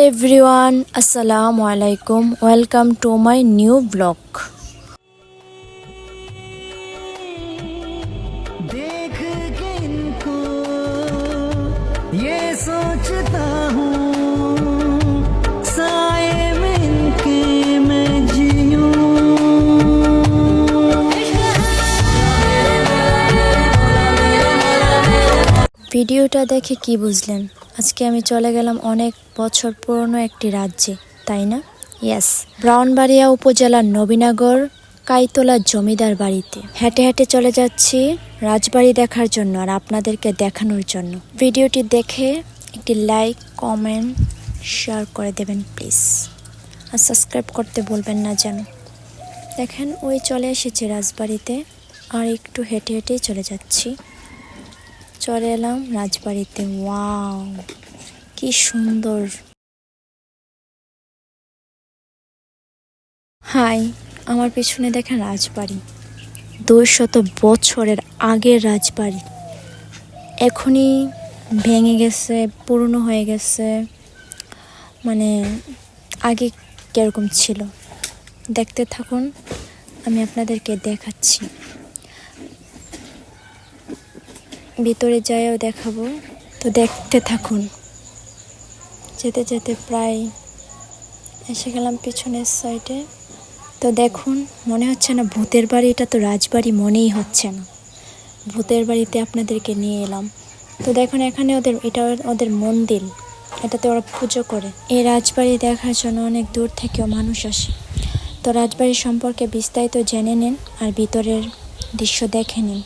everyone, assalamu alaikum. Welcome to my new vlog. देख के इनको ये सोचता हूँ साए में इनके मैं जीऊँ। ভিডিওটা দেখে কি বুঝলেন? আজকে আমি চলে গেলাম অনেক বছর পুরনো একটি রাজ্যে, তাই না? ইয়েস, ব্রাহ্মণবাড়িয়া উপজেলার নবীনগর কাইতলা জমিদার বাড়িতে হেঁটে হেঁটে চলে যাচ্ছি রাজবাড়ি দেখার জন্য আর আপনাদেরকে দেখানোর জন্য। ভিডিওটি দেখে একটি লাইক, কমেন্ট, শেয়ার করে দেবেন প্লিজ, আর সাবস্ক্রাইব করতে বলবেন না যেন। দেখেন, ওই চলে এসেছি রাজবাড়িতে, আর একটু হেঁটে হেঁটেই চলে যাচ্ছি। চলে এলাম রাজবাড়িতে। ওয়াও, কি সুন্দর। হাই, আমার পিছনে দেখেন রাজবাড়ি, 200 বছরের আগের রাজবাড়ি। এখনই ভেঙে গেছে, পুরনো হয়ে গেছে, মানে আগে কিরকম ছিল। দেখতে থাকুন, আমি আপনাদেরকে দেখাচ্ছি। ভিতরে যাইও দেখাবো, তো দেখতে থাকুন। যেতে যেতে প্রায় এসে গেলাম পিছনের সাইডে। তো দেখুন, মনে হচ্ছে না ভূতের বাড়ি, এটা তো রাজবাড়ি মনেই হচ্ছে না। ভূতের বাড়িতে আপনাদেরকে নিয়ে এলাম। তো দেখুন, এখানে এটা ওদের মন্দির, এটাতে ওরা পুজো করে। এই রাজবাড়ি দেখার জন্য অনেক দূর থেকেও মানুষ আসে। তো রাজবাড়ি সম্পর্কে বিস্তারিত জেনে নিন আর ভিতরের দৃশ্য দেখে নিন।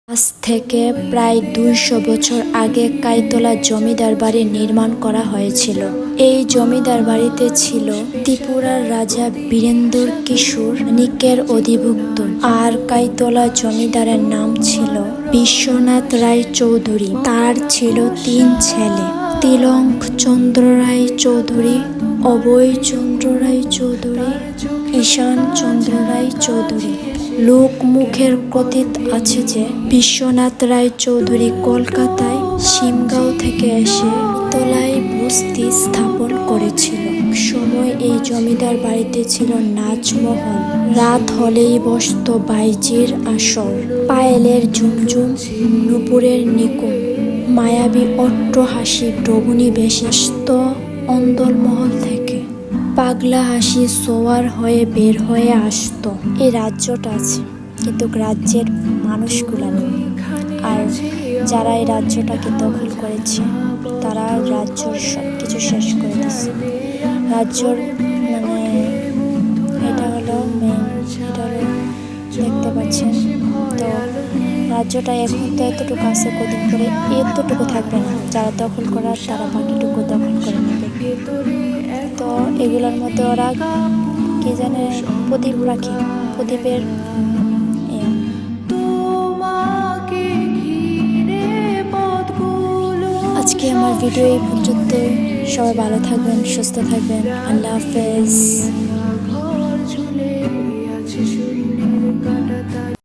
আজ থেকে প্রায় 200 বছর আগে কাইতলা জমিদার বাড়ি নির্মাণ করা হয়েছিল। এই জমিদার বাড়িতে ছিল ত্রিপুরার রাজা বীরেন্দ্র কিশোর নিকের অধিভুক্ত, আর কাইতলা জমিদারের নাম ছিল বিশ্বনাথ রায় চৌধুরী। তার ছিল 3 ছেলে, তিলক চন্দ্র রায় চৌধুরী, অভয় চন্দ্র রায় চৌধুরী, ঈশান চন্দ্র রায় চৌধুরী। লোকমুখের কথিত আছে যে বিশ্বনাথ রায় চৌধুরী কলকাতায় শিমগাঁও থেকে এসে তলায় বস্তি স্থাপন করেছিল। সময় এই জমিদার বাড়িতে ছিল নাচমহল। রাত হলেই বসত বাইজির আসর, পায়েলের ঝুমঝুম, নুপুরের নিকুম, মায়াবী অট্টহাসি ডবনী বেশে আসত অন্দরমহল থেকে। পাগলা হাসি সোয়ার হয়ে বের হয়ে আসতো। এই রাজ্যটা আছে, কিন্তু রাজ্যের মানুষগুলো নেই। আর যারা এই রাজ্যটাকে দখল করেছে, তারা রাজ্যর সব কিছু শেষ করে দিচ্ছে। রাজ্যর এটা হলো মেন, এটা হলো দেখতে পাচ্ছেন। তো রাজ্যটা এখন তো এতটুকু আছে, কদিন পরে এতটুকু থাকবে না। যারা দখল করার তারা বাকিটুকু দখল করে নেবে। তো এগুলোর মধ্যে ওরা কি জানে প্রদীপ রাখে, প্রদীপের আজকে আমার ভিডিও এই পর্যন্ত। সবাই ভালো থাকবেন, সুস্থ থাকবেন। আল্লাহ হাফেজ।